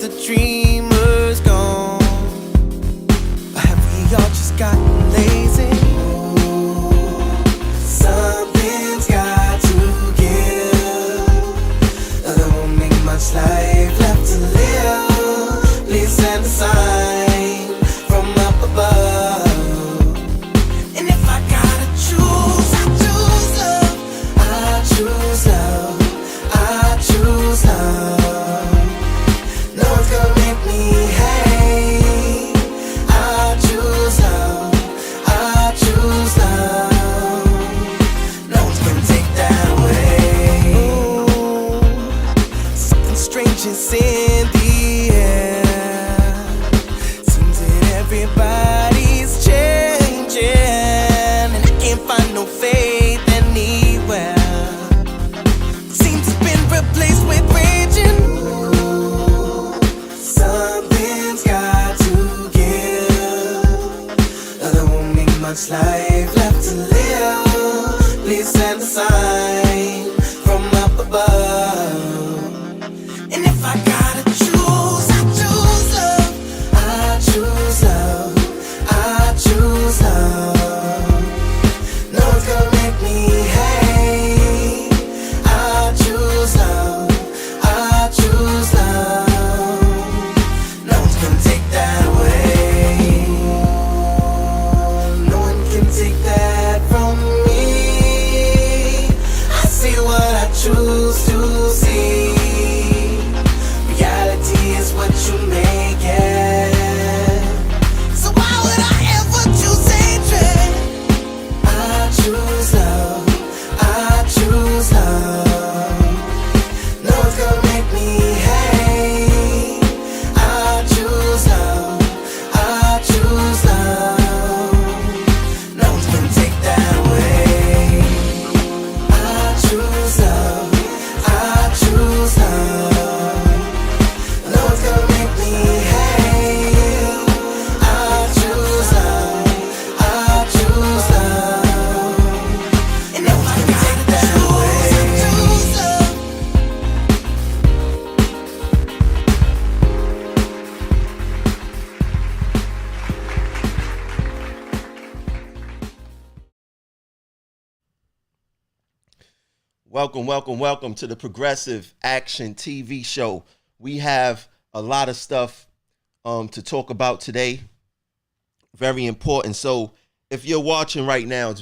the dreamers gone? Or have we all just gotten lazy? Something's got to give. There won't be much life left to live. Please send a sign from up above. And if I gotta choose, I choose love. I choose love. I choose love. No one's gonna make me hate. I choose love. I choose love. No one's gonna take that away. Ooh, something strange is in the air. Seems that everybody's changing, and I can't find no faith anywhere. Seems it's been replaced with raging. Something's got to give. There won't be much life left to live. Please send a sign from up above. And if I gotta choose, I choose love. I choose love. I choose love. No one's gonna make me hate. I choose love. I choose love. No one's gonna take that away. No one can take that from me. I see what I choose to see. Reality is what you make it. So why would I ever choose hatred? I choose love. I choose love. No one's gonna make me hate. I choose love. I choose love. No one's gonna take that away. I choose love. I choose love. No one's gonna make me hate. I choose love. I choose love. And if I gotta choose, I choose love. Welcome to the Progressive Action TV show. We have a lot of stuff to talk about today. Very important. So if you're watching right now,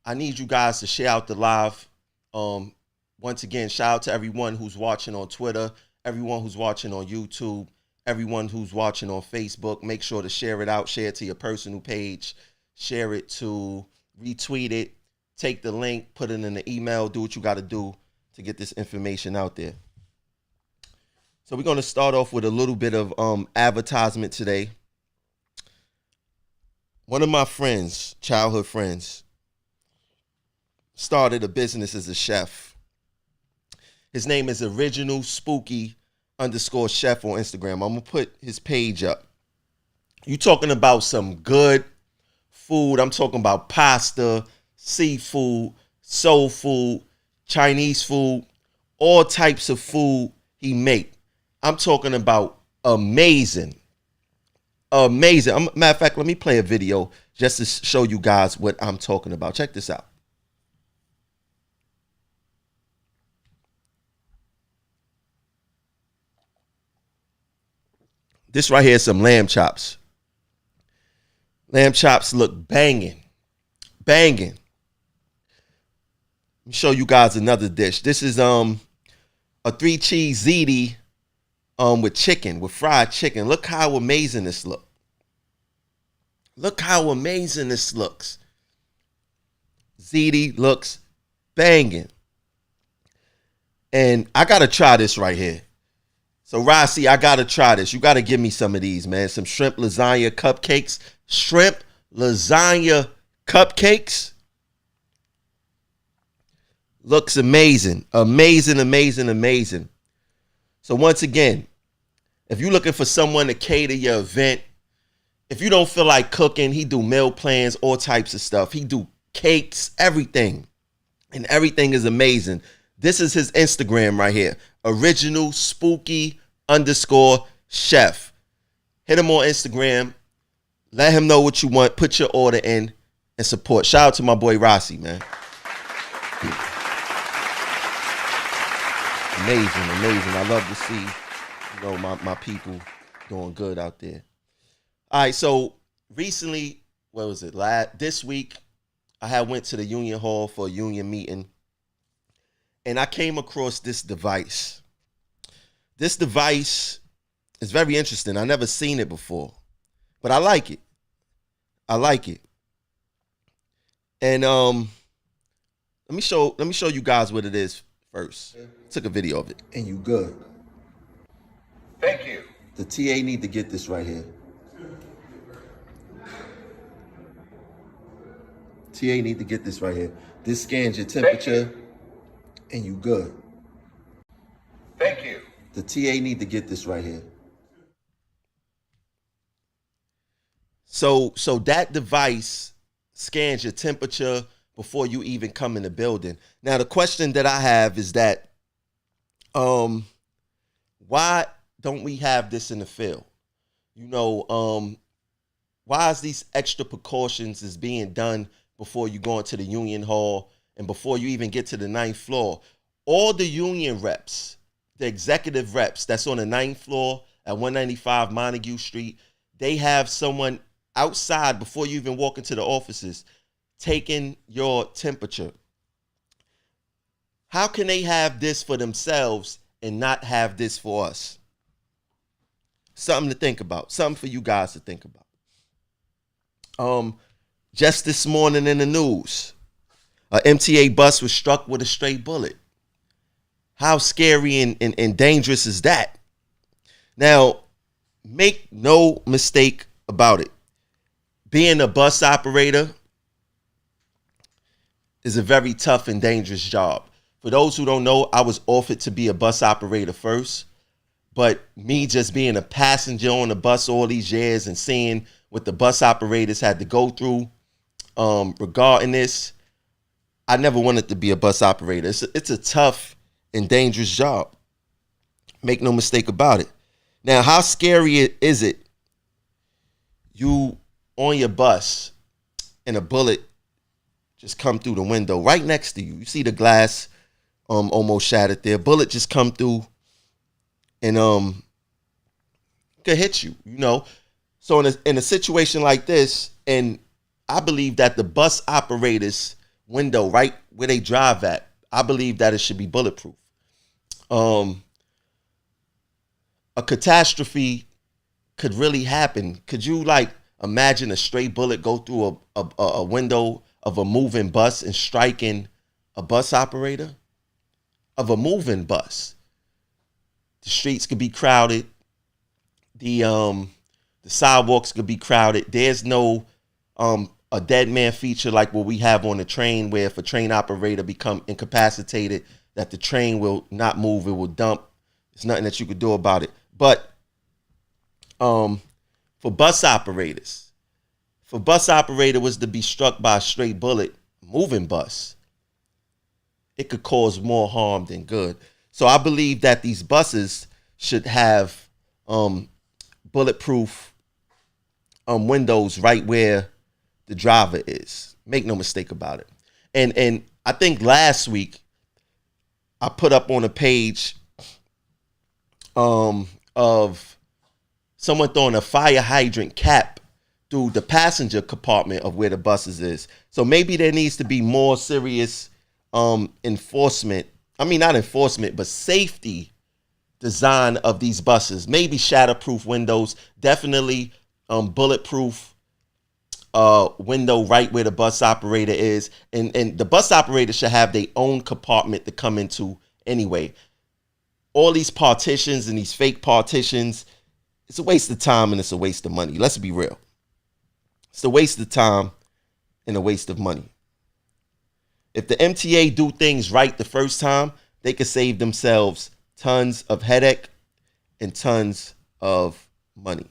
I need you guys to share out the live. Once again, shout out to everyone who's watching on Twitter, everyone who's watching on YouTube, everyone who's watching on Facebook. Make sure to share it out. Share it to your personal page. Share it to retweet it. Take the link, put it in the email, do what you got to do to get this information out there. So we're going to start off with a little bit of advertisement today. One of my friends, childhood friends, started a business as a chef. His name is Original Spooky _chef on Instagram. I'm going to put his page up. You talking about some good food. I'm talking about pasta, seafood, soul food, Chinese food, all types of food he make. I'm talking about amazing. Matter of fact, let me play a video just to show you guys what I'm talking about. Check this out. This right here is some lamb chops. Lamb chops look banging. Banging. Let me show you guys another dish. This is a 3-cheese ziti with chicken, with fried chicken. Look how amazing this looks. Look how amazing this looks. Ziti looks banging. And I got to try this right here. So, Rossi, I got to try this. You got to give me some of these, man. Some shrimp lasagna cupcakes. Shrimp lasagna cupcakes. Looks amazing. Amazing, amazing, amazing. So, once again, if you're looking for someone to cater your event, if you don't feel like cooking, he do meal plans, all types of stuff. He do cakes, everything. And everything is amazing. This is his Instagram right here. Original Spooky _ Chef. Hit him on Instagram. Let him know what you want. Put your order in and support. Shout out to my boy Rossi, man. Amazing, amazing. I love to see, my people doing good out there. All right, so recently, what was it? This week, I had went to the Union Hall for a union meeting, and I came across this device. This device is very interesting. I never seen it before, but I like it. I like it. And let me show you guys what it is first. Took a video of it, and you good. Thank you. The TA need to get this right here. TA need to get this right here. This scans your temperature, and you good. Thank you. The TA need to get this right here. So that device scans your temperature before you even come in the building. Now the question that I have is that, why don't we have this in the field? Why is these extra precautions is being done before you go into the Union Hall and before you even get to the 9th floor? All the union reps, the executive reps that's on the 9th floor at 195 Montague Street, they have someone outside before you even walk into the offices taking your temperature. How can they have this for themselves and not have this for us? Something to think about. Something for you guys to think about. Just this morning in the news, a MTA bus was struck with a stray bullet. How scary and dangerous is that? Now, make no mistake about it. Being a bus operator is a very tough and dangerous job. For those who don't know, I was offered to be a bus operator first, but me just being a passenger on the bus all these years and seeing what the bus operators had to go through regarding this, I never wanted to be a bus operator. It's a tough and dangerous job. Make no mistake about it. Now, how scary is it? You on your bus and a bullet just come through the window right next to you. You see the glass almost shattered there. Bullet just come through and could hit you, So in a situation like this, and I believe that the bus operator's window, right where they drive at, I believe that it should be bulletproof. A catastrophe could really happen. Could you imagine a stray bullet go through a window of a moving bus and striking a bus operator? Of a moving bus. The streets could be crowded. The sidewalks could be crowded. There's no a dead man feature like what we have on the train, where if a train operator become incapacitated, that the train will not move, it will dump. There's nothing that you could do about it. But for bus operator was to be struck by a stray bullet, moving bus, it could cause more harm than good. So I believe that these buses should have bulletproof windows right where the driver is. Make no mistake about it. And I think last week I put up on a page of someone throwing a fire hydrant cap through the passenger compartment of where the buses is. So maybe there needs to be more serious enforcement. I mean, not enforcement, but safety design of these buses. Maybe shatterproof windows, definitely bulletproof window right where the bus operator is. And the bus operator should have their own compartment to come into anyway. All these partitions and these fake partitions, it's a waste of time and it's a waste of money. Let's be real. It's a waste of time and a waste of money. If the MTA do things right the first time, they could save themselves tons of headache and tons of money.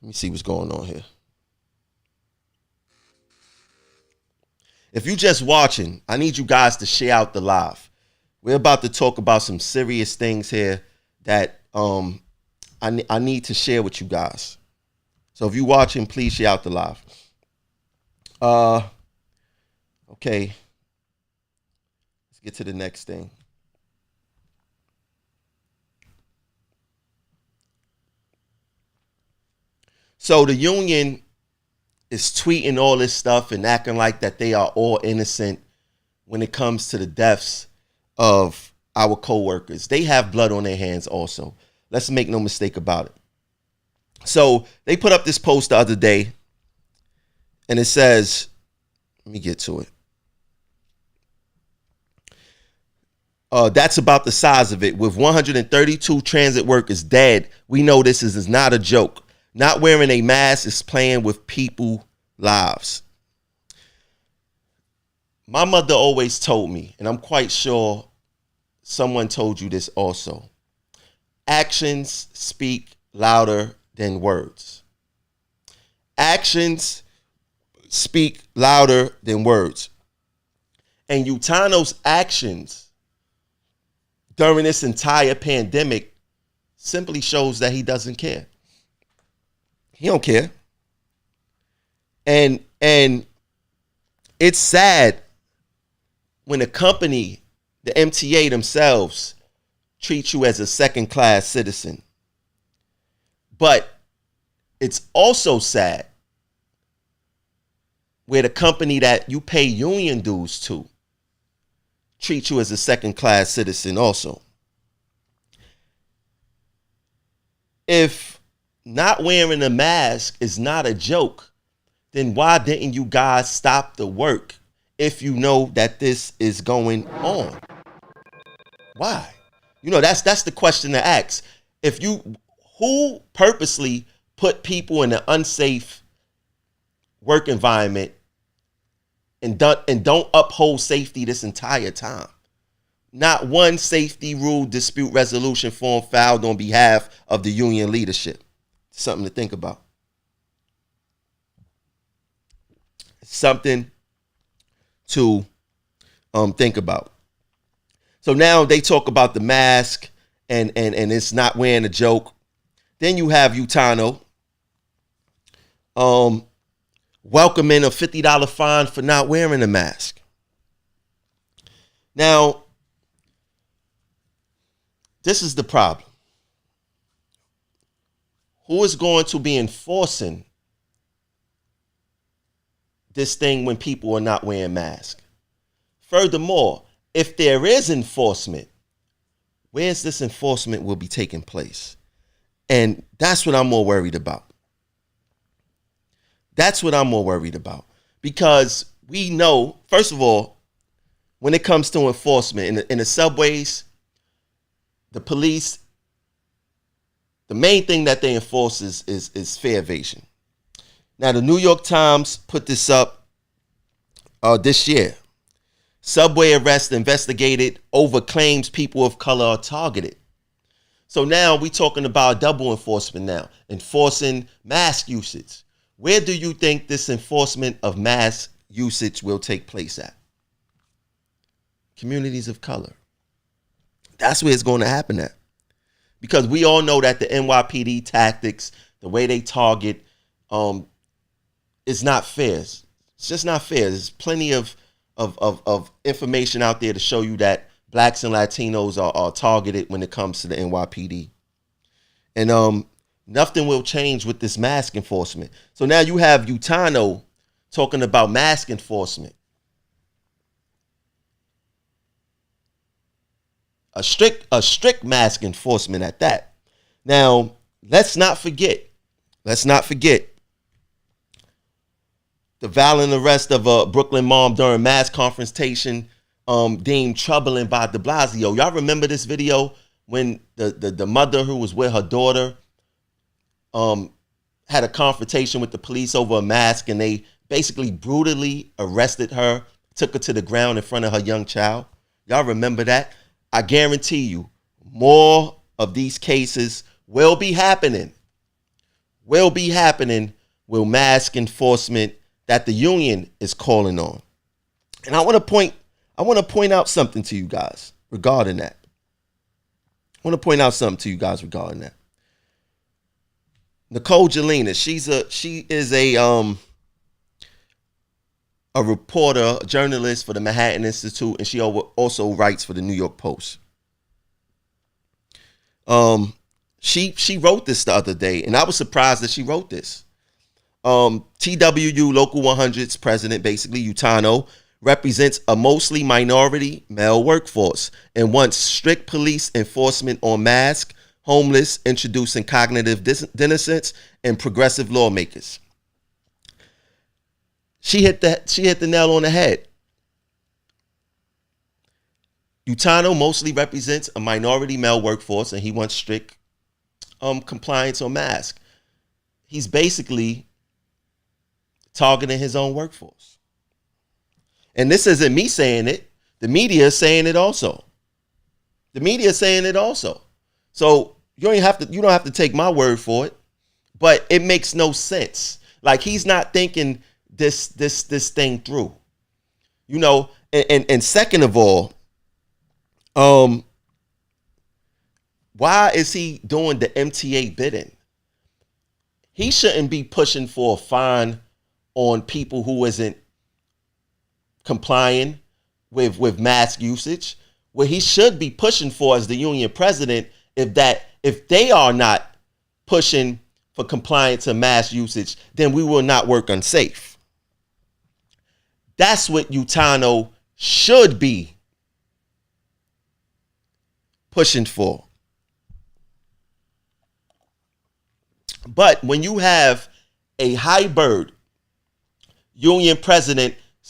Let me see what's going on here. If you're just watching, I need you guys to share out the live. We're about to talk about some serious things here that I need to share with you guys. So if you're watching, please share out the live. Okay. Let's get to the next thing. So the union is tweeting all this stuff and acting like that they are all innocent when it comes to the deaths of our co-workers. They have blood on their hands also. Let's make no mistake about it. So they put up this post the other day, and it says, let me get to it. That's about the size of it. With 132 transit workers dead, we know this is not a joke. Not wearing a mask is playing with people's lives. My mother always told me, and I'm quite sure someone told you this also, actions speak louder than words. Actions speak louder than words. And Utano's actions during this entire pandemic simply shows that he doesn't care. He don't care. And it's sad when a company, the MTA themselves, treat you as a second-class citizen. But it's also sad where the company that you pay union dues to treat you as a second-class citizen also. If not wearing a mask is not a joke, then why didn't you guys stop the work if you know that this is going on? Why? You know, that's the question to ask. Who purposely put people in an unsafe work environment and don't uphold safety this entire time? Not one safety rule dispute resolution form filed on behalf of the union leadership. Something to think about. Something to think about. So now they talk about the mask and it's not wearing a joke. Then you have Utano welcoming a $50 fine for not wearing a mask. Now, this is the problem. Who is going to be enforcing this thing when people are not wearing masks? Furthermore, if there is enforcement, where's this enforcement will be taking place? And that's what I'm more worried about. That's what I'm more worried about. Because we know, first of all, when it comes to enforcement in the subways, the police, the main thing that they enforce is fare evasion. Now, the New York Times put this up this year. Subway arrest investigated over claims people of color are targeted. So now we're talking about double enforcement now, enforcing mask usage. Where do you think this enforcement of mask usage will take place at? Communities of color. That's where it's going to happen at. Because we all know that the NYPD tactics, the way they target, is not fair. It's just not fair. There's plenty of information out there to show you that blacks and Latinos are targeted when it comes to the NYPD. And nothing will change with this mask enforcement. So now you have Utano talking about mask enforcement. A strict mask enforcement at that. Now, let's not forget the violent arrest of a Brooklyn mom during mass confrontation deemed troubling by de Blasio. Y'all remember this video when the mother who was with her daughter had a confrontation with the police over a mask, and they basically brutally arrested her, took her to the ground in front of her young child? Y'all remember that? I guarantee you more of these cases will be happening with mask enforcement that the union is calling on. And I want to point out something to you guys. regarding that. I want to point out something to you guys regarding that. Nicole Jelena, she is a reporter, a journalist for the Manhattan Institute, and she also writes for the New York Post. She wrote this the other day, and I was surprised that she wrote this. TWU Local 100's president, basically Utano, represents a mostly minority male workforce and wants strict police enforcement on masks, homeless, introducing cognitive dissonance, and progressive lawmakers. She hit the nail on the head. Utano mostly represents a minority male workforce, and he wants strict compliance on masks. He's basically targeting his own workforce. And this isn't me saying it. The media is saying it also. So you don't have to take my word for it, but it makes no sense. Like, he's not thinking this thing through. You know, and second of all, why is he doing the MTA bidding? He shouldn't be pushing for a fine on people who isn't complying with mask usage. What he should be pushing for as the union president, if they are not pushing for compliance and mask usage, then we will not work unsafe. That's what Utano should be pushing for. But when you have a hybrid union president /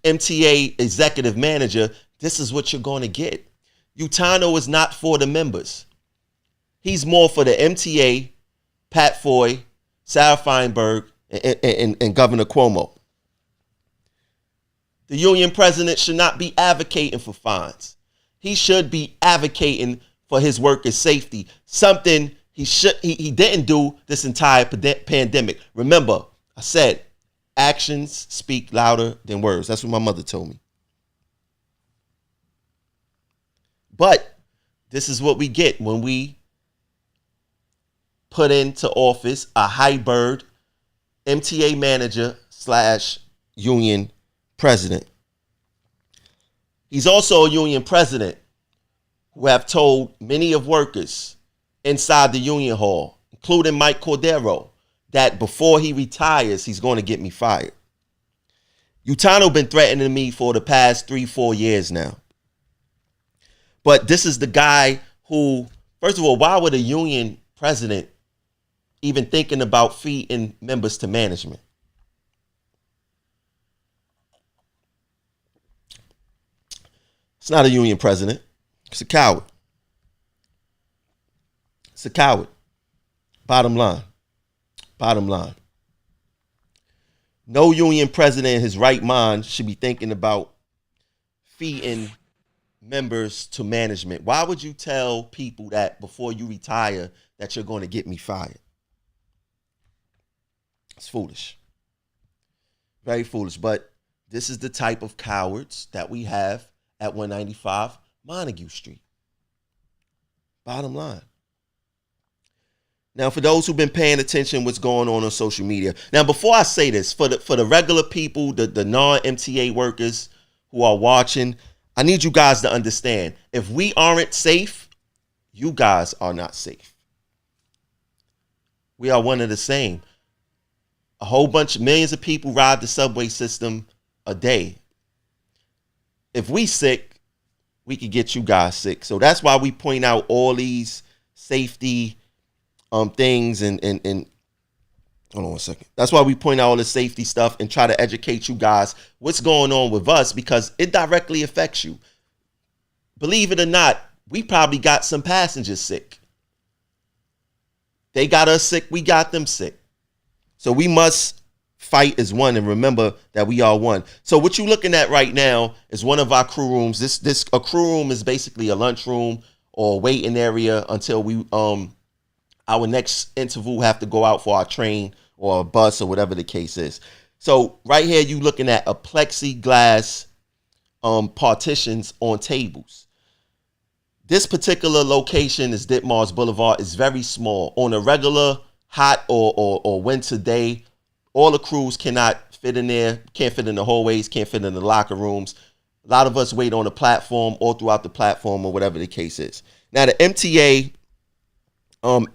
MTA executive manager, this is what you're going to get. Utano is not for the members. He's more for the MTA, Pat Foy, Sarah Feinberg, and Governor Cuomo. The union president should not be advocating for fines. He should be advocating for his workers' safety, something he didn't do this entire pandemic. Remember, I said, actions speak louder than words. That's what my mother told me. But this is what we get when we put into office a hybrid MTA manager / union president. He's also a union president who have told many of workers inside the union hall, including Mike Cordero, that before he retires, he's going to get me fired. Utano been threatening me for the past 3-4 years now. But this is the guy who, first of all, why would a union president even thinking about feeding members to management? It's not a union president. It's a coward. It's a coward. Bottom line. No union president in his right mind should be thinking about feeding members to management. Why would you tell people that before you retire that you're going to get me fired? It's foolish. Very foolish. But this is the type of cowards that we have at 195 Montague Street. Bottom line. Now, for those who've been paying attention what's going on social media. Now, before I say this, for the regular people, the non-MTA workers who are watching, I need you guys to understand, if we aren't safe, you guys are not safe. We are one of the same. A whole bunch of millions of people ride the subway system a day. If we sick, we could get you guys sick. So that's why we point out all these safety things and hold on 1 second. That's why we point out all the safety stuff and try to educate you guys what's going on with us, because it directly affects you. Believe it or not, we probably got some passengers sick. They got us sick, we got them sick. So we must fight as one and remember that we are one. So what you're looking at right now is one of our crew rooms. A crew room is basically a lunchroom or waiting area until we our next interval have to go out for our train or a bus or whatever the case is. So right here, you looking at a plexiglass partitions on tables. This particular location is Ditmars Boulevard. It's very small. On a regular hot or winter day, all the crews cannot fit in there, can't fit in the hallways, can't fit in the locker rooms. A lot of us wait on the platform, all throughout the platform, or whatever the case is. Now the MTA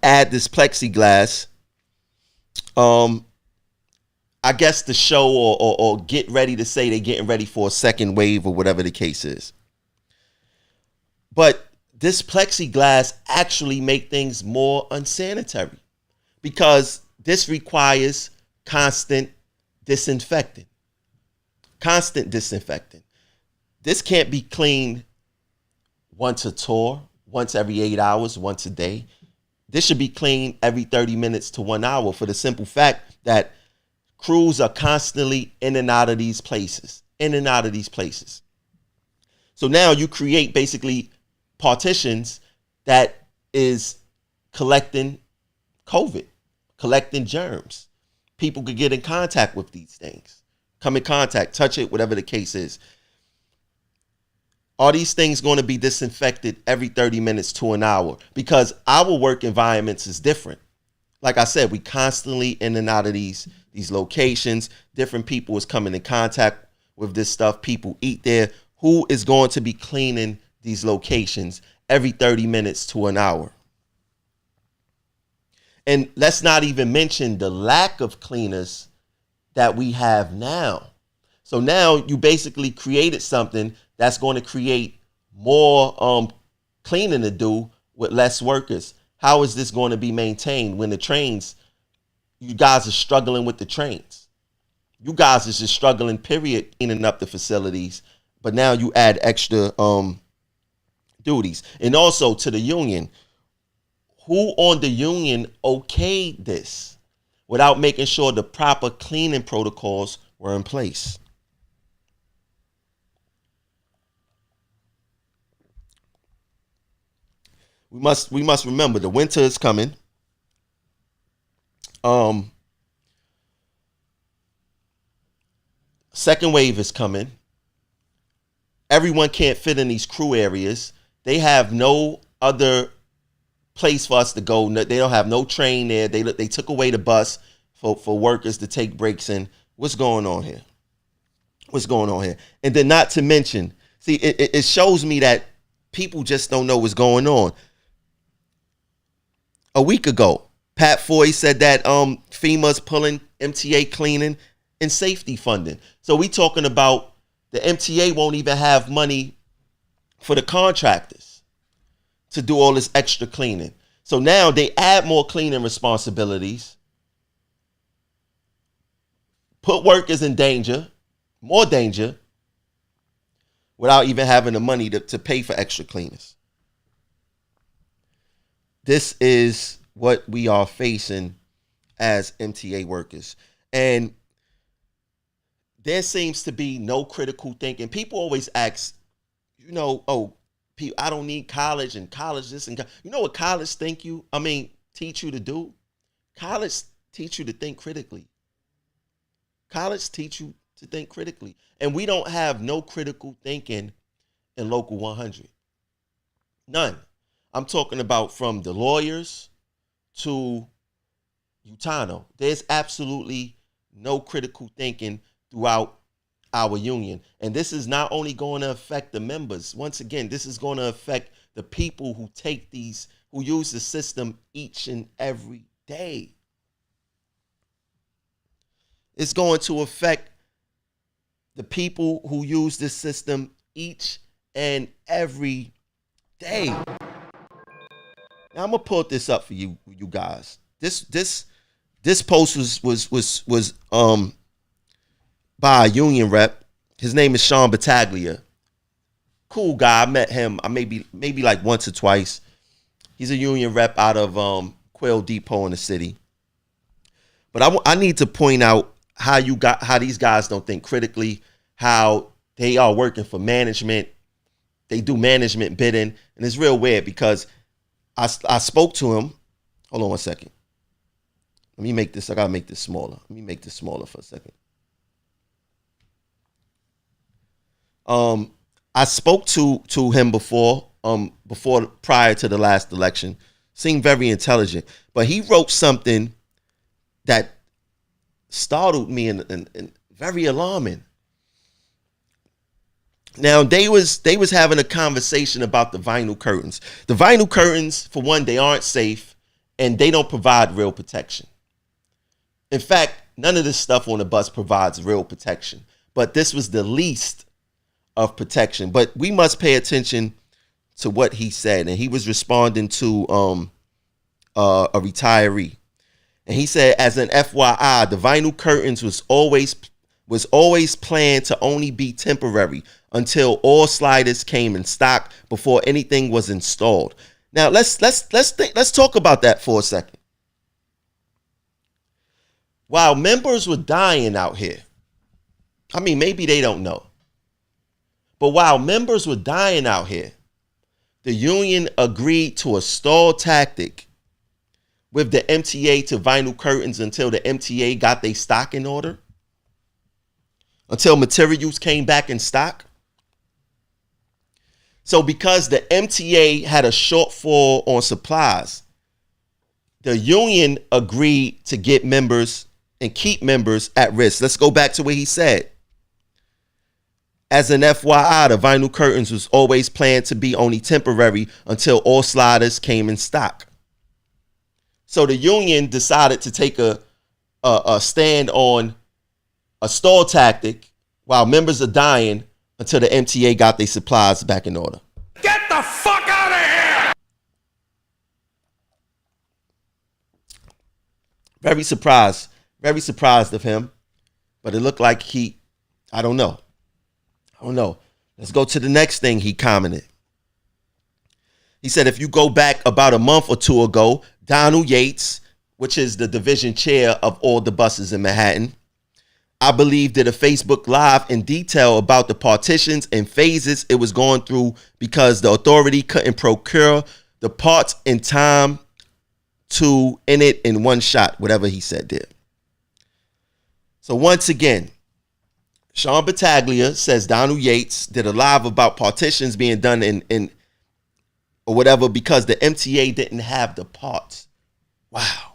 add this plexiglass. I guess to show or get ready to say they're getting ready for a second wave or whatever the case is. But this plexiglass actually make things more unsanitary because this requires constant disinfecting. Constant disinfecting. This can't be cleaned once a tour, once every 8 hours, once a day. This should be cleaned every 30 minutes to 1 hour for the simple fact that crews are constantly in and out of these places, in and out of these places. So now you create basically partitions that is collecting COVID, collecting germs. People could get in contact with these things, come in contact, touch it, whatever the case is. Are these things going to be disinfected every 30 minutes to an hour? Because our work environments is different. Like I said, we constantly in and out of these locations. Different people is coming in contact with this stuff. People eat there. Who is going to be cleaning these locations every 30 minutes to an hour? And let's not even mention the lack of cleaners that we have now. So now you basically created something that's going to create more cleaning to do with less workers. How is this going to be maintained when the trains, you guys are struggling with the trains? You guys is just struggling, period, cleaning up the facilities. But now you add extra duties. And also to the union, who on the union okayed this without making sure the proper cleaning protocols were in place? We must remember the winter is coming. Second wave is coming. Everyone can't fit in these crew areas. They have no other place for us to go. They don't have no train there. They took away the bus for workers to take breaks in. What's going on here? What's going on here? And then not to mention, see, it shows me that people just don't know what's going on. A week ago, Pat Foy said that FEMA's pulling MTA cleaning and safety funding. So we talking about the MTA won't even have money for the contractors to do all this extra cleaning. So now they add more cleaning responsibilities, put workers in danger, more danger, without even having the money to pay for extra cleaners. This is what we are facing as MTA workers. And there seems to be no critical thinking. People always ask, I don't need college and college this and you know what college teach you to do? College teach you to think critically. College teach you to think critically. And we don't have no critical thinking in Local 100. None. I'm talking about from the lawyers to Utano. There's absolutely no critical thinking throughout our union. And this is not only going to affect the members. Once again, this is going to affect the people who who use the system each and every day. It's going to affect the people who use this system each and every day. Now I'm gonna pull this up for you guys. This post was by a union rep. His name is Sean Battaglia. Cool guy. I met him maybe like once or twice. He's a union rep out of Quail Depot in the city. But I need to point out how these guys don't think critically, how they are working for management. They do management bidding, and it's real weird because I spoke to him. Hold on one second. Let me make this. I gotta make this smaller. Let me make this smaller for a second. I spoke to him before prior to the last election. Seemed very intelligent. But he wrote something that startled me and very alarming. Now they was having a conversation about the vinyl curtains. The vinyl curtains, for one, they aren't safe and they don't provide real protection. In fact, none of this stuff on the bus provides real protection. But this was the least of protection. But we must pay attention to what he said. And he was responding to a retiree. And he said, as an FYI, the vinyl curtains was always planned to only be temporary until all sliders came in stock before anything was installed. Now let's talk about that for a second. While members were dying out here, I mean, maybe they don't know, but while members were dying out here, the union agreed to a stall tactic with the MTA to vinyl curtains until the MTA got their stock in order, until materials came back in stock. So because the MTA had a shortfall on supplies, the union agreed to get members and keep members at risk. Let's go back to what he said. As an FYI, the vinyl curtains was always planned to be only temporary until all sliders came in stock. So the union decided to take a stand on a stall tactic while members are dying until the MTA got their supplies back in order. Get the fuck out of here! Very surprised of him, but it looked like I don't know. Let's go to the next thing he commented. He said, if you go back about a month or two ago, Donald Yates, which is the division chair of all the buses in Manhattan, I believe did a Facebook Live in detail about the partitions and phases it was going through because the authority couldn't procure the parts in time to end it in one shot, whatever he said there. So once again, Sean Battaglia says Donald Yates did a live about partitions being done in or whatever because the MTA didn't have the parts. Wow.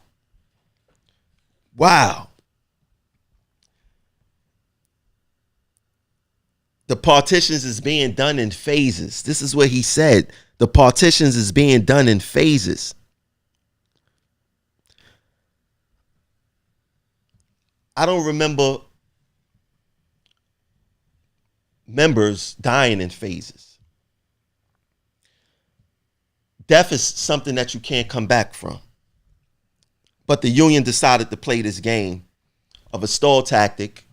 The partitions is being done in phases. This is what he said. The partitions is being done in phases. I don't remember members dying in phases. Death is something that you can't come back from. But the union decided to play this game of a stall tactic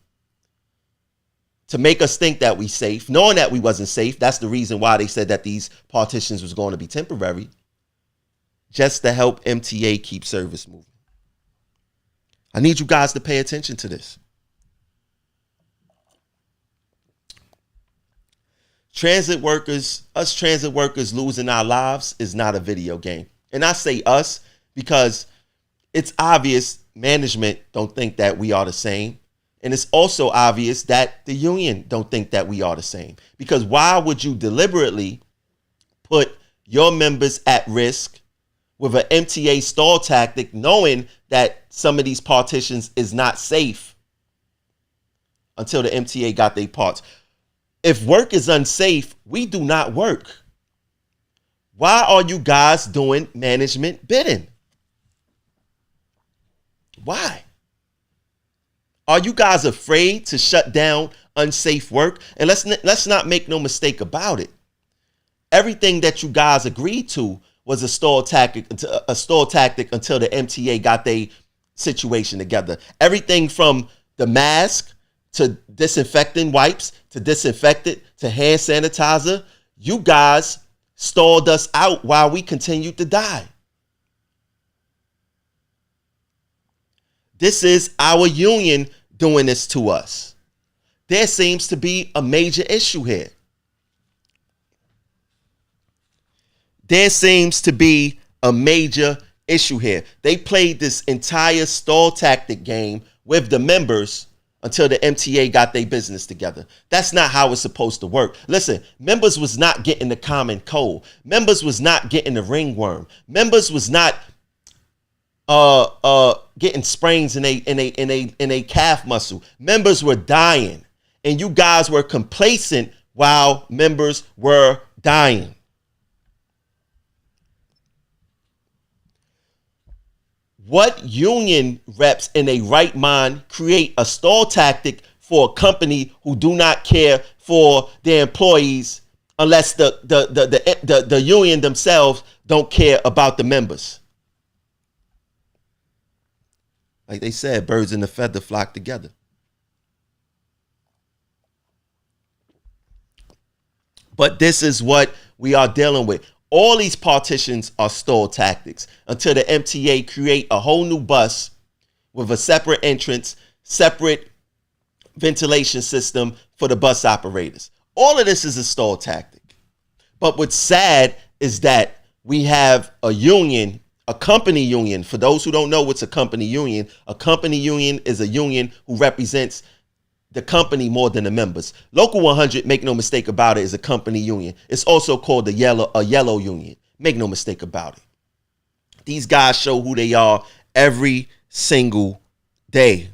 to make us think that we safe, knowing that we wasn't safe. That's the reason why they said that these partitions was going to be temporary, just to help MTA keep service moving. I need you guys to pay attention to this. Us transit workers losing our lives is not a video game. And I say us because it's obvious management don't think that we are the same. And it's also obvious that the union don't think that we are the same. Because why would you deliberately put your members at risk with an MTA stall tactic, knowing that some of these partitions is not safe until the MTA got their parts? If work is unsafe, we do not work. Why are you guys doing management bidding? Why? Are you guys afraid to shut down unsafe work? And let's not make no mistake about it. Everything that you guys agreed to was a stall tactic until the MTA got their situation together. Everything from the mask to disinfecting wipes to disinfectant to hand sanitizer, you guys stalled us out while we continued to die. This is our union doing this to us. There seems to be a major issue here. They played this entire stall tactic game with the members until the MTA got their business together. That's not how it's supposed to work. Listen, members was not getting the common cold. Members was not getting the ringworm. Members was not getting sprains in a calf muscle. Members were dying, and you guys were complacent while members were dying. What union reps in a right mind create a stall tactic for a company who do not care for their employees unless the union themselves don't care about the members? Like they said, birds in the feather flock together. But this is what we are dealing with. All these partitions are stall tactics until the MTA create a whole new bus with a separate entrance, separate ventilation system for the bus operators. All of this is a stall tactic. But what's sad is that we have a union, a company union. For those who don't know what's a company union is a union who represents the company more than the members. Local 100, make no mistake about it, is a company union. It's also called a yellow union. Make no mistake about it. These guys show who they are every single day.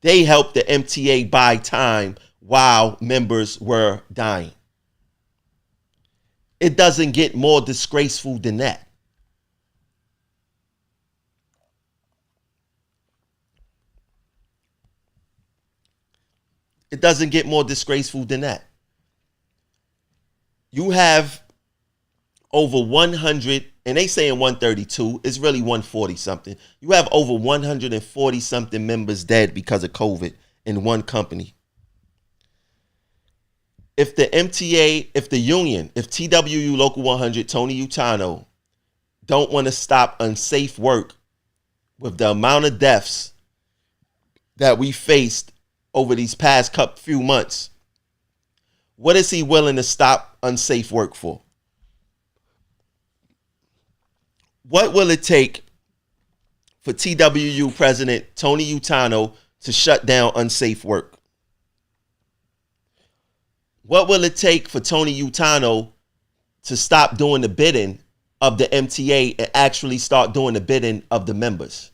They helped the MTA buy time while members were dying. It doesn't get more disgraceful than that. It doesn't get more disgraceful than that. You have over 100, and they saying 132, it's really 140 something. You have over 140 something members dead because of COVID in one company. If the MTA, if the union, if TWU Local 100, Tony Utano, don't want to stop unsafe work with the amount of deaths that we faced over these past few months, what is he willing to stop unsafe work for? What will it take for TWU President Tony Utano to shut down unsafe work? What will it take for Tony Utano to stop doing the bidding of the MTA and actually start doing the bidding of the members?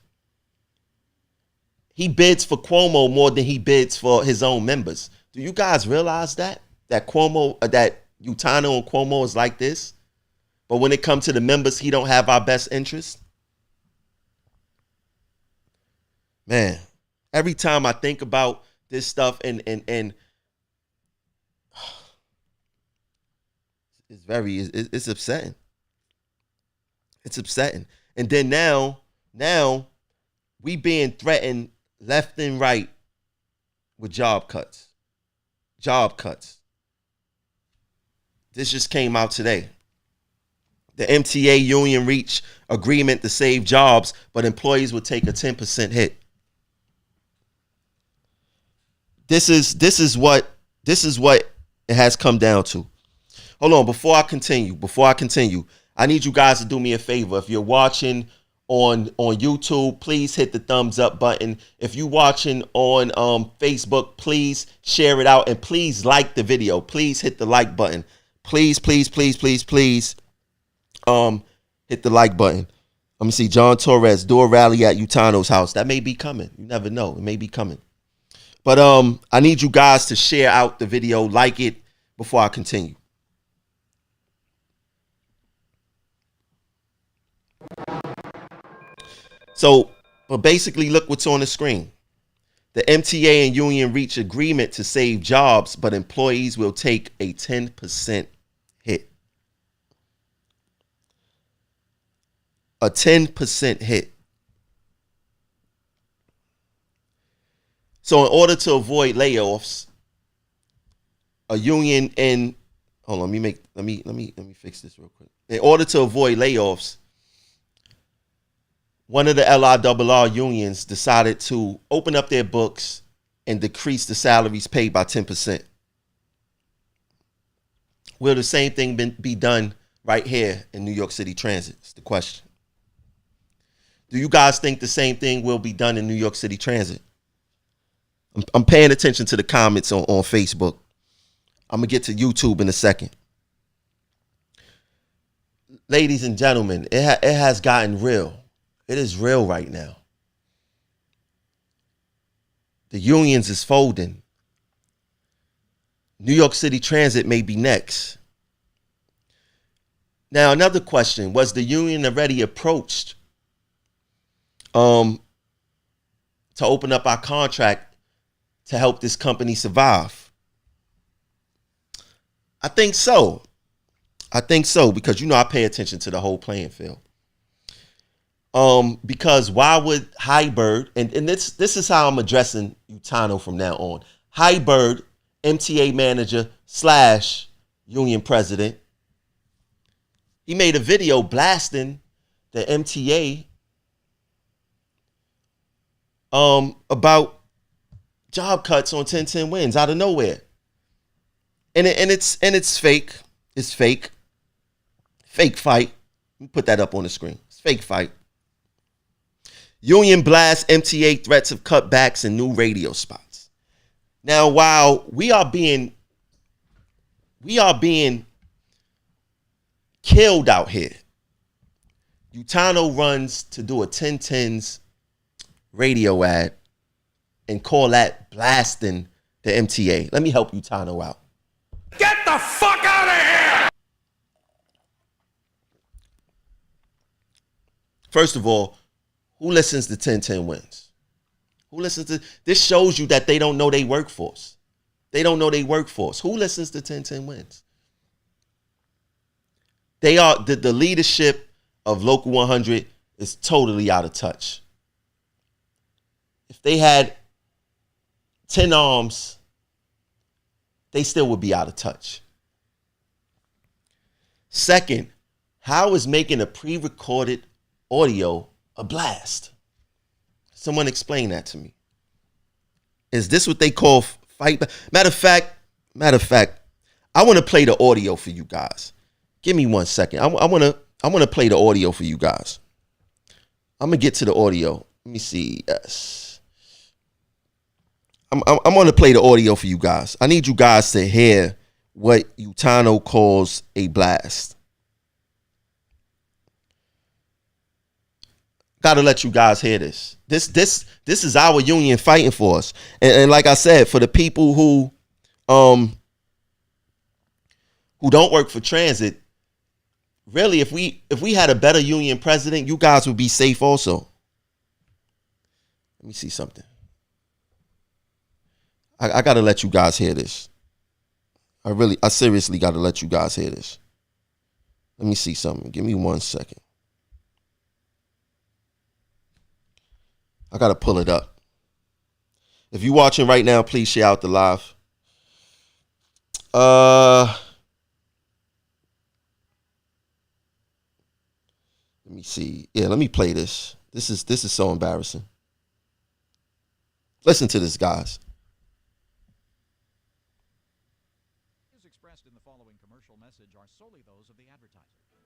He bids for Cuomo more than he bids for his own members. Do you guys realize that? That Utano and Cuomo is like this? But when it comes to the members, he don't have our best interest? Man, every time I think about this stuff and it's upsetting. It's upsetting. And then now we being threatened left and right with job cuts. Job cuts. This just came out today. The MTA union reached agreement to save jobs, but employees would take a 10% hit. This is what it has come down to. Hold on, before I continue, I need you guys to do me a favor. If you're watching on YouTube, please hit the thumbs up button. If you're watching on Facebook, please share it out and please like the video. Please hit the like button. Please hit the like button. Let me see. John Torres, do a rally at Utano's house. That may be coming. You never know. It may be coming. But I need you guys to share out the video, like it before I continue. So, but basically, look what's on the screen. The MTA and union reach agreement to save jobs, but employees will take a 10% hit. A 10% hit. So in order to avoid layoffs, a union in hold on, let me fix this real quick. In order to avoid layoffs, one of the LIRR unions decided to open up their books and decrease the salaries paid by 10%. Will the same thing be done right here in New York City Transit? It's the question. Do you guys think the same thing will be done in New York City Transit? I'm paying attention to the comments on Facebook. I'm going to get to YouTube in a second. Ladies and gentlemen, it has gotten real. It is real right now. The unions is folding. New York City Transit may be next. Now, another question, was the union already approached to open up our contract to help this company survive? I think so. Because I pay attention to the whole playing field. Because why would Highbird, and this is how I'm addressing Utano from now on. Highbird, MTA manager / union president, he made a video blasting the MTA about job cuts on 1010 wins out of nowhere. And it's fake. It's fake. Fake fight. Let me put that up on the screen. It's fake fight. Union blast MTA threats of cutbacks and new radio spots. Now, while we are being killed out here, Utano runs to do a 1010s radio ad and call that blasting the MTA. Let me help Utano out. Get the fuck out of here! First of all, who listens to 1010 wins? Who listens to this? Shows you that they don't know their workforce. They don't know their workforce. Who listens to 1010 wins? They are the leadership of Local 100 is totally out of touch. If they had 10 arms, they still would be out of touch. Second, how is making a pre-recorded audio a blast? Someone explain that to me. Is this what they call fight? Matter of fact, I want to play the audio for you guys. Give me 1 second. I want to play the audio for you guys. I'm gonna get to the audio. Let me see. Yes. I'm going to play the audio for you guys. I need you guys to hear what Utano calls a blast. Got to let you guys hear this. This is our union fighting for us. And like I said, for the people who don't work for transit, really, if we had a better union president, you guys would be safe also. Let me see something. I got to let you guys hear this. I seriously got to let you guys hear this. Let me see something. Give me 1 second. I got to pull it up. If you're watching right now, please share out the live. Let me see. Yeah, let me play this. This is so embarrassing. Listen to this, guys. Expressed in the following commercial message are solely those of the advertiser.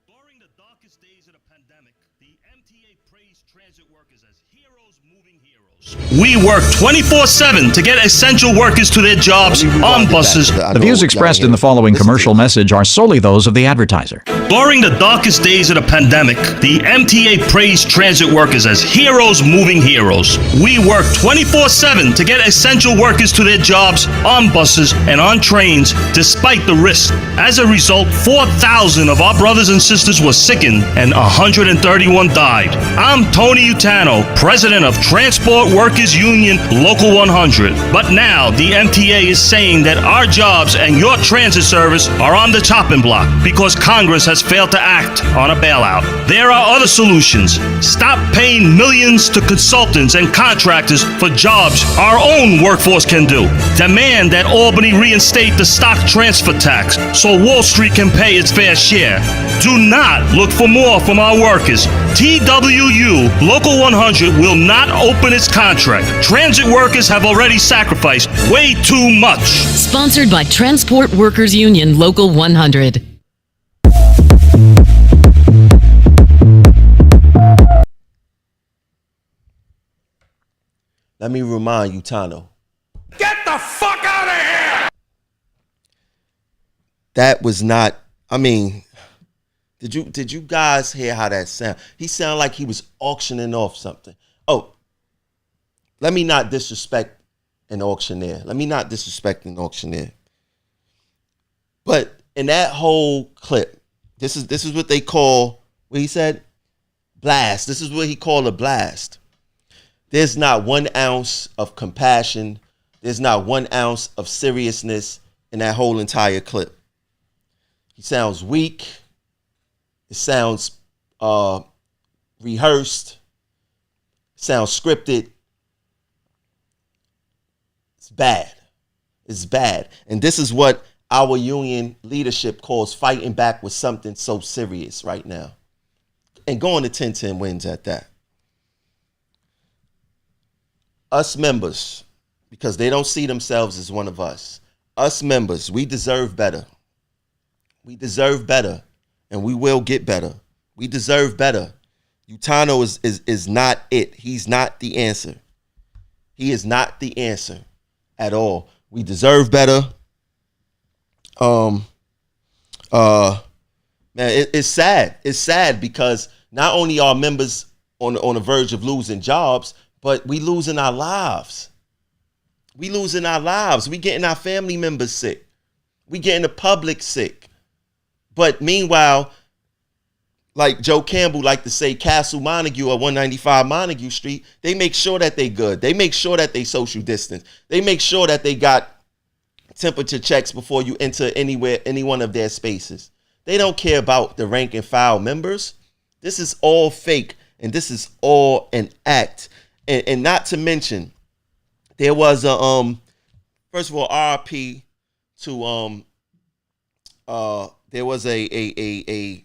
During the darkest days of the pandemic, the MTA praised transit workers as heroes moving heroes. We work 24/7 to get essential workers to their jobs on buses. The views expressed in the following commercial message are solely those of the advertiser. During the darkest days of the pandemic, the MTA praised transit workers as heroes moving heroes. We work 24/7 to get essential workers to their jobs on buses and on trains despite the risk. As a result, 4,000 of our brothers and sisters were sickened and 131 died. I'm Tony Utano, president of Transport Workers Union Local 100. But now the MTA is saying that our jobs and your transit service are on the chopping block because Congress has failed to act on a bailout. There are other solutions. Stop paying millions to consultants and contractors for jobs our own workforce can do. Demand that Albany reinstate the stock transfer tax so Wall Street can pay its fair share. Do not look for more from our workers. TWU Local 100 will not open its contract. Transit workers have already sacrificed way too much. Sponsored by Transport Workers Union Local 100. Let me remind you, Tano, the fuck out of here! That was not, I mean, did you guys hear how that sound? He sounded like he was auctioning off something. Oh, let me not disrespect an auctioneer. But in that whole clip, this is what they call, what he said, blast. This is what he called a blast. There's not 1 ounce of compassion. There's not 1 ounce of seriousness in that whole entire clip. He sounds weak. It sounds rehearsed. It sounds scripted. It's bad. It's bad. And this is what our union leadership calls fighting back with something so serious right now. And going to 10-10 wins at that. Us members, because they don't see themselves as one of us. Us members, we deserve better. We deserve better, and we will get better. We deserve better. Utano is not it. He's not the answer. He is not the answer at all. We deserve better. Man, it's sad. It's sad because not only are members on the verge of losing jobs, but we losing our lives. We losing our lives. We getting our family members sick. We getting the public sick. But meanwhile, like Joe Campbell like to say, Castle Montague or 195 Montague Street, they make sure that they good. They make sure that they social distance. They make sure that they got temperature checks before you enter any one of their spaces. They don't care about the rank and file members. This is all fake, and this is all an act. And not to mention, there was a first of all, RIP to there was a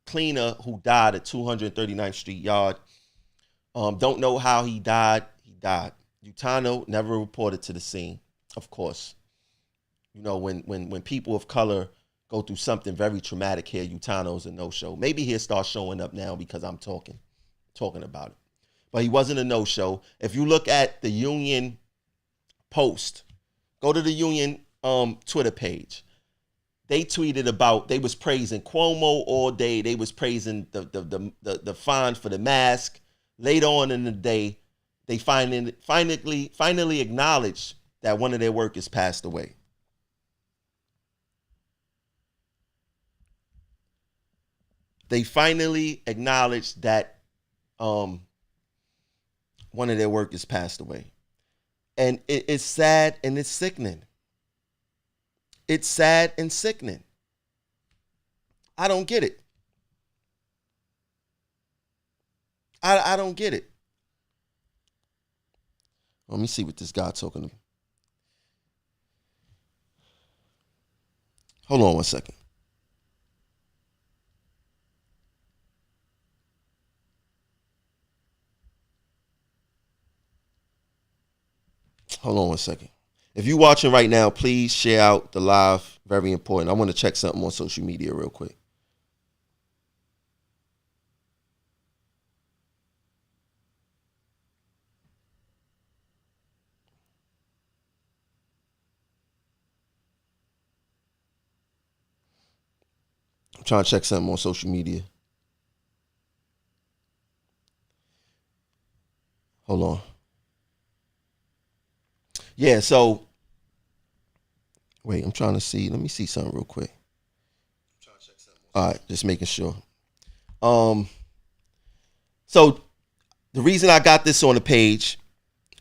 cleaner who died at 239th Street Yard. Don't know how he died. He died. Utano never reported to the scene, of course. You know, when people of color go through something very traumatic here, Utano's a no-show. Maybe he'll start showing up now because I'm talking about it. But he wasn't a no-show. If you look at the union post, go to the union Twitter page. They tweeted about, they was praising Cuomo all day. They was praising the fine for the mask. Later on in the day, they finally acknowledged that one of their workers passed away. They finally acknowledged that one of their workers passed away. And it's sad and it's sickening. It's sad and sickening. I don't get it. I don't get it. Let me see what this guy talking to me. Hold on one second. Hold on one second. If you're watching right now, please share out the live. Very important. I want to check something on social media real quick. I'm trying to check something on social media. Hold on. Yeah, so wait, I'm trying to see. Let me see something real quick. All right, just making sure. So the reason I got this on the page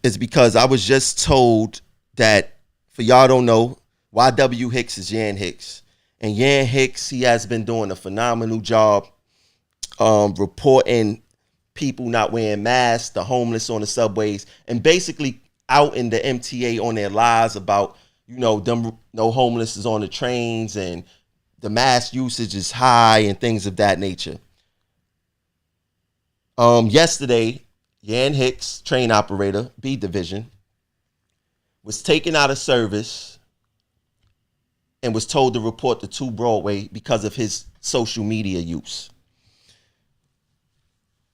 is because I was just told that, for y'all don't know, YW Hicks is Yan Hicks. And Yan Hicks, he has been doing a phenomenal job reporting people not wearing masks, the homeless on the subways, and basically out in the MTA on their lies about, you know, them no homeless is on the trains and the mask usage is high and things of that nature. Yesterday, Yan Hicks, train operator, B Division, was taken out of service and was told to report to 2 Broadway because of his social media use.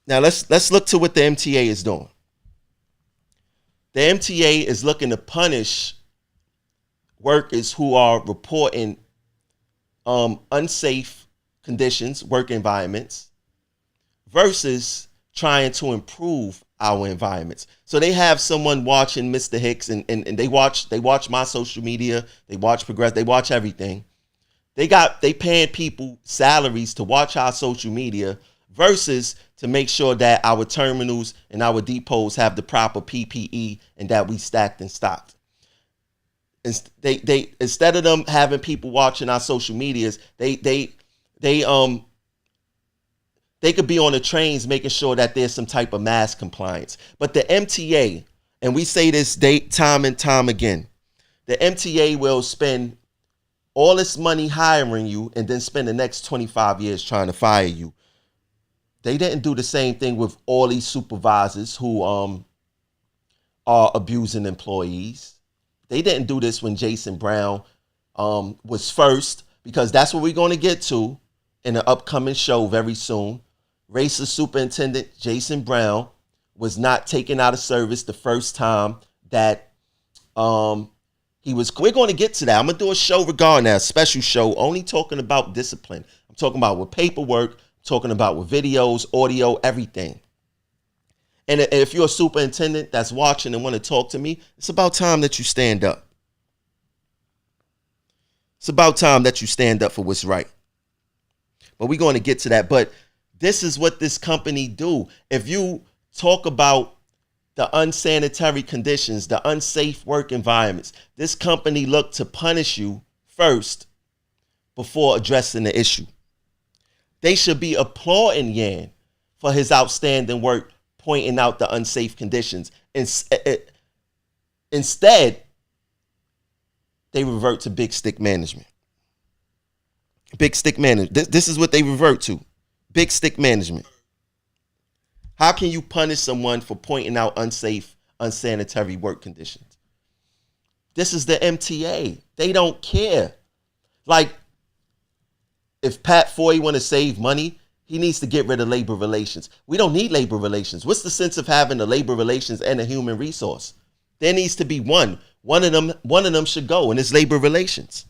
Now let's look to what the MTA is doing. The MTA is looking to punish workers who are reporting unsafe conditions, work environments, versus trying to improve our environments. So they have someone watching Mr. Hicks, and they watch my social media, they watch Progress, they watch everything. They paying people salaries to watch our social media versus to make sure that our terminals and our depots have the proper PPE and that we stacked and stocked. They instead of them having people watching our social medias, they could be on the trains making sure that there's some type of mask compliance. But the MTA, and we say this time and time again, the MTA will spend all this money hiring you and then spend the next 25 years trying to fire you. They didn't do the same thing with all these supervisors who are abusing employees. They didn't do this when Jason Brown was first, because that's what we're going to get to in an upcoming show very soon. Racist Superintendent Jason Brown was not taken out of service the first time that we're going to get to that. I'm going to do a show regarding that, a special show only talking about discipline. I'm talking about with paperwork, I'm talking about with videos, audio, everything. And if you're a superintendent that's watching and want to talk to me, it's about time that you stand up. It's about time that you stand up for what's right. But we're going to get to that. But this is what this company do. If you talk about the unsanitary conditions, the unsafe work environments, this company look to punish you first before addressing the issue. They should be applauding Yan for his outstanding work pointing out the unsafe conditions. Instead, they revert to big stick management. Big stick management. This is what they revert to. Big stick management. How can you punish someone for pointing out unsafe, unsanitary work conditions? This is the MTA. They don't care. Like, if Pat Foy want to save money, he needs to get rid of labor relations. We don't need labor relations. What's the sense of having a labor relations and a human resource? There needs to be one. One of them should go, and it's labor relations.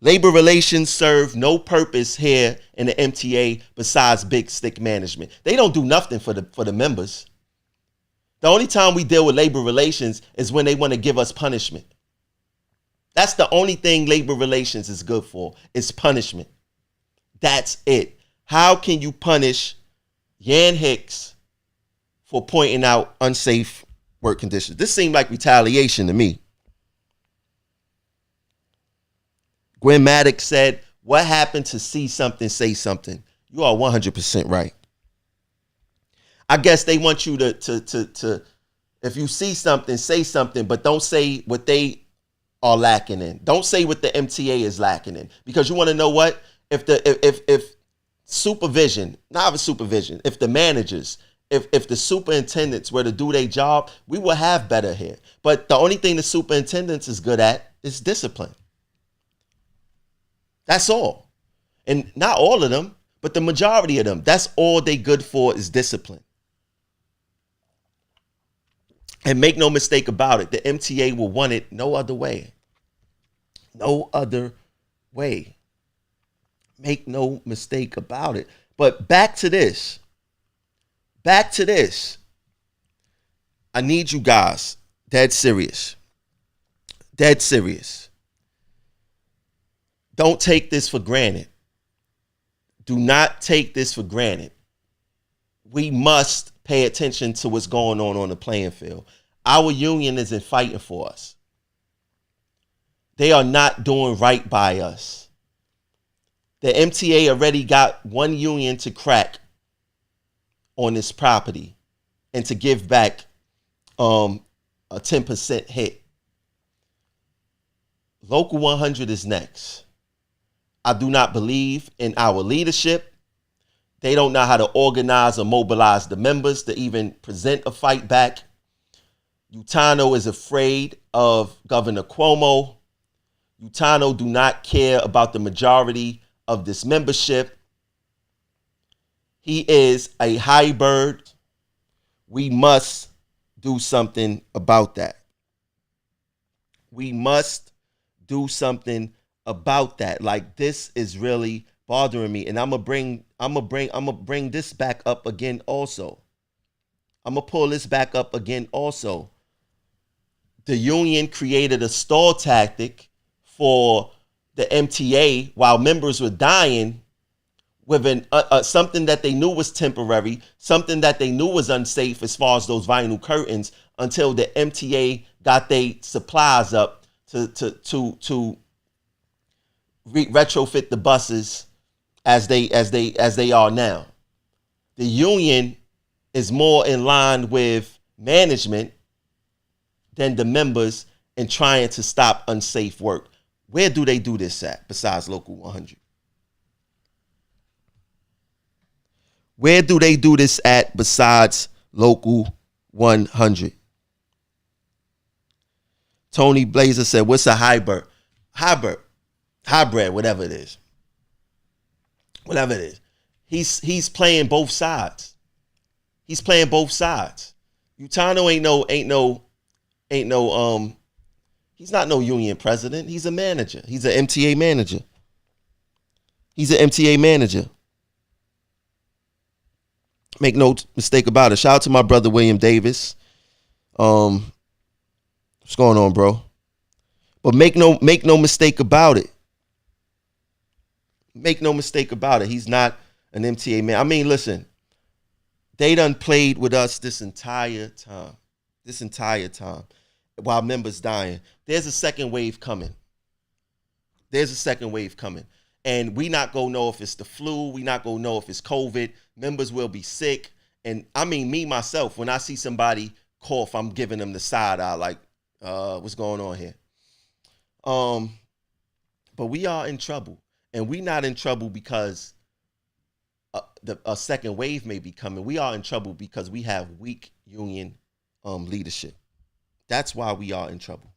Labor relations serve no purpose here in the MTA besides big stick management. They don't do nothing for the members. The only time we deal with labor relations is when they want to give us punishment. That's the only thing labor relations is good for, is punishment. That's it. How can you punish Yan Hicks for pointing out unsafe work conditions? This seemed like retaliation to me. Gwen Maddox said, what happened to see something, say something? You are 100% right. I guess they want you to if you see something, say something, but don't say what they are lacking in. Don't say what the MTA is lacking in. Because you want to know what? If supervision, not a supervision, if the managers, if the superintendents were to do their job, we will have better here. But the only thing the superintendents is good at is discipline. That's all. And not all of them, but the majority of them, that's all they good for is discipline. And make no mistake about it, the MTA will want it no other way. No other way. Make no mistake about it. But back to this. I need you guys, dead serious. Don't take this for granted. Do not take this for granted. We must pay attention to what's going on the playing field. Our union isn't fighting for us. They are not doing right by us. The MTA already got one union to crack on this property and to give back a 10% hit. Local 100 is next. I do not believe in our leadership. They don't know how to organize or mobilize the members to even present a fight back. Utano is afraid of Governor Cuomo. Utano do not care about the majority of this membership. He is a hybrid. We must do something about that. We must do something about that. Like, this is really bothering me, and I'm gonna bring this back up again also. I'm gonna pull this back up again also. The union created a stall tactic for the MTA while members were dying with something that they knew was temporary, something that they knew was unsafe as far as those vinyl curtains, until the MTA got their supplies up to retrofit the buses as they are now. The union is more in line with management than the members in trying to stop unsafe work. Where do they do this at besides Local 100? Where do they do this at besides Local 100? Tony Blazer said, what's a hybrid, whatever it is. Whatever it is. He's playing both sides. He's playing both sides. Utano he's not no union president. He's a manager. He's an MTA manager. Make no mistake about it. Shout out to my brother William Davis. What's going on, bro? But make no mistake about it. Make no mistake about it. He's not an MTA man. I mean, listen, they done played with us this entire time. While members dying. There's a second wave coming. And we not gonna know if it's the flu. We not gonna know if it's COVID. Members will be sick. And I mean, me, myself, when I see somebody cough, I'm giving them the side eye, like, what's going on here? But we are in trouble. And we not in trouble because a second wave may be coming. We are in trouble because we have weak union leadership. That's why we are in trouble.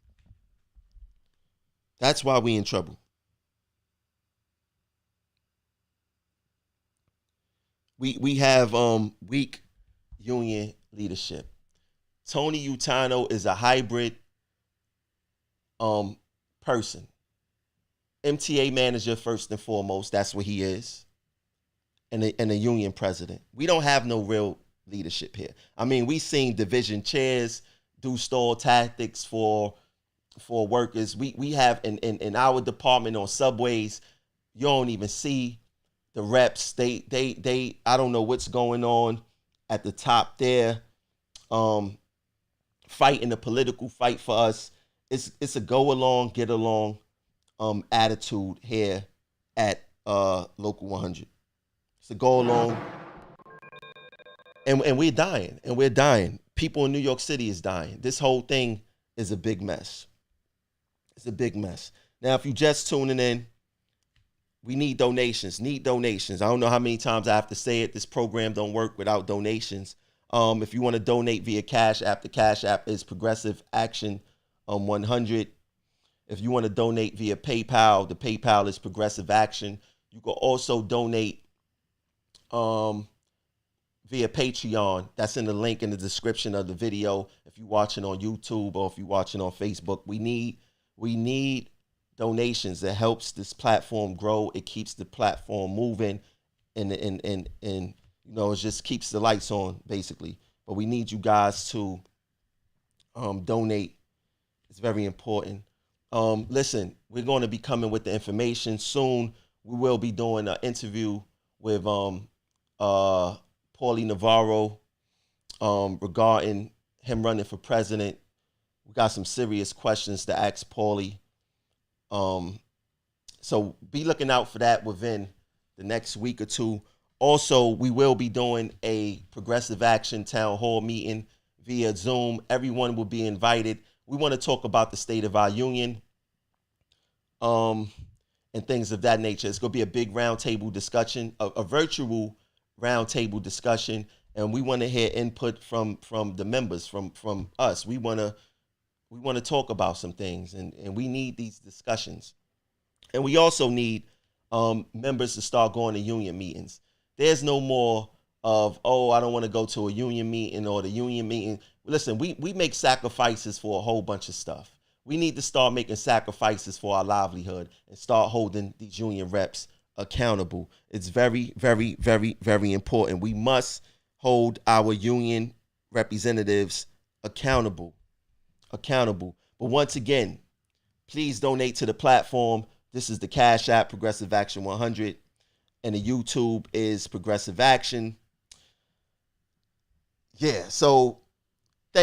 That's why we in trouble. We have weak union leadership. Tony Utano is a hybrid person. MTA manager first and foremost, that's what he is. And a union president. We don't have no real leadership here. I mean, we seen division chairs do stall tactics for workers. We have in our department on subways, you don't even see the reps. They I don't know what's going on at the top there. Fighting the political fight for us. It's a go along, get along attitude here at Local 100. It's a go along. And we're dying. People in New York City is dying. This whole thing is a big mess. It's a big mess. Now, if you just tuning in, we need donations. I don't know how many times I have to say it. This program don't work without donations. If you want to donate via Cash App, the Cash App is Progressive Action 100. If you want to donate via PayPal, the PayPal is Progressive Action. You can also donate via Patreon. That's in the link in the description of the video. If you're watching on YouTube or if you're watching on Facebook, we need donations. That helps this platform grow. It keeps the platform moving, and you know, it just keeps the lights on basically. But we need you guys to donate. It's very important. Listen, we're going to be coming with the information soon. We will be doing an interview with Paulie Navarro regarding him running for president. We got some serious questions to ask Paulie. So be looking out for that within the next week or two. Also, we will be doing a Progressive Action Town Hall meeting via Zoom. Everyone will be invited. We want to talk about the state of our union and things of that nature. It's going to be a big roundtable discussion, a virtual roundtable discussion, and we want to hear input from the members, from us. We want to talk about some things, and we need these discussions. And we also need members to start going to union meetings. There's no more of, I don't want to go to a union meeting or the union meeting. Listen, we make sacrifices for a whole bunch of stuff. We need to start making sacrifices for our livelihood and start holding these union reps accountable. It's very, very, very, very important. We must hold our union representatives accountable. But once again, please donate to the platform. This is the Cash App, Progressive Action 100, and the YouTube is Progressive Action. Yeah, so